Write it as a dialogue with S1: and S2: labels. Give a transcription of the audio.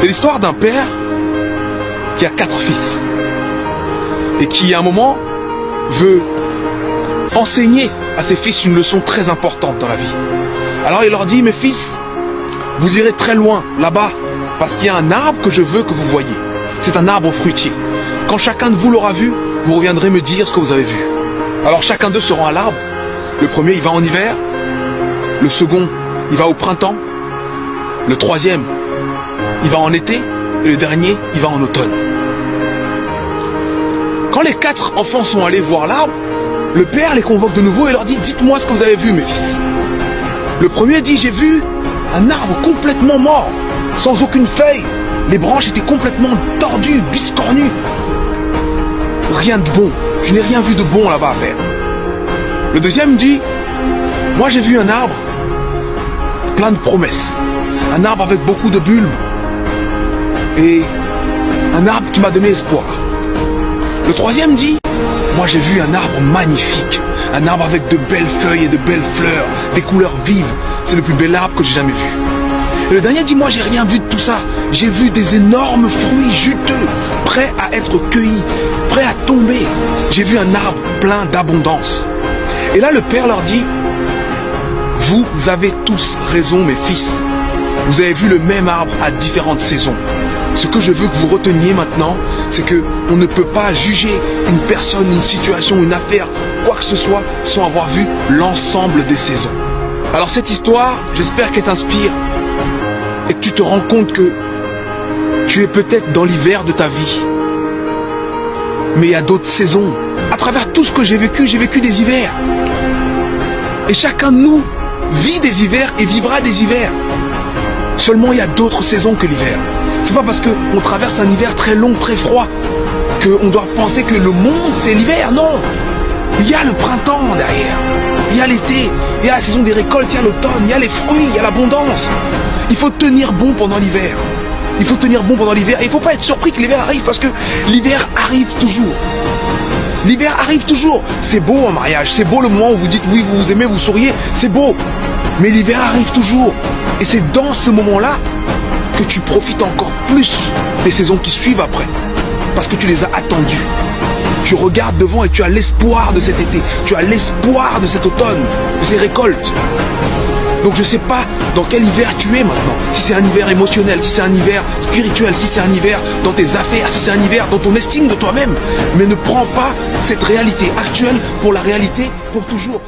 S1: C'est l'histoire d'un père qui a 4 fils et qui à un moment veut enseigner à ses fils une leçon très importante dans la vie. Alors il leur dit: mes fils, vous irez très loin là-bas parce qu'il y a un arbre que je veux que vous voyiez. C'est un arbre fruitier. Quand chacun de vous l'aura vu, vous reviendrez me dire ce que vous avez vu. Alors chacun d'eux se rend à l'arbre. Le premier, il va en hiver. Le second, il va au printemps. Le troisième, il va en été. Et le dernier, il va en automne. Quand les 4 enfants sont allés voir l'arbre, le père les convoque de nouveau et leur dit: dites-moi ce que vous avez vu, mes fils. Le premier dit: j'ai vu un arbre complètement mort, sans aucune feuille. Les branches étaient complètement tordues, biscornues. Rien de bon. Je n'ai rien vu de bon là-bas à faire. Le deuxième dit: moi j'ai vu un arbre plein de promesses. Un arbre avec beaucoup de bulbes. Et un arbre qui m'a donné espoir. Le troisième dit: moi j'ai vu un arbre magnifique. Un arbre avec de belles feuilles et de belles fleurs, des couleurs vives. C'est le plus bel arbre que j'ai jamais vu. Et le dernier dit: moi j'ai rien vu de tout ça. J'ai vu des énormes fruits juteux, prêts à être cueillis, prêts à tomber. J'ai vu un arbre plein d'abondance. Et là le père leur dit: vous avez tous raison, mes fils. Vous avez vu le même arbre à différentes saisons. Ce que je veux que vous reteniez maintenant, c'est que on ne peut pas juger une personne, une situation, une affaire, quoi que ce soit, sans avoir vu l'ensemble des saisons. Alors cette histoire, j'espère qu'elle t'inspire et que tu te rends compte que tu es peut-être dans l'hiver de ta vie. Mais il y a d'autres saisons. À travers tout ce que j'ai vécu des hivers. Et chacun de nous vit des hivers et vivra des hivers. Seulement il y a d'autres saisons que l'hiver. C'est pas parce qu'on traverse un hiver très long, très froid, qu'on doit penser que le monde c'est l'hiver. Non. Il y a le printemps derrière. Il y a l'été, il y a la saison des récoltes, il y a l'automne, il y a les fruits, il y a l'abondance. Il faut tenir bon pendant l'hiver. Il faut tenir bon pendant l'hiver. Et il ne faut pas être surpris que l'hiver arrive parce que l'hiver arrive toujours. L'hiver arrive toujours. C'est beau un mariage, c'est beau le moment où vous dites oui, vous vous aimez, vous souriez, c'est beau. Mais l'hiver arrive toujours. Et c'est dans ce moment-là que tu profites encore plus des saisons qui suivent après. Parce que tu les as attendues. Tu regardes devant et tu as l'espoir de cet été. Tu as l'espoir de cet automne, de ces récoltes. Donc je ne sais pas dans quel hiver tu es maintenant. Si c'est un hiver émotionnel, si c'est un hiver spirituel, si c'est un hiver dans tes affaires, si c'est un hiver dans ton estime de toi-même. Mais ne prends pas cette réalité actuelle pour la réalité pour toujours.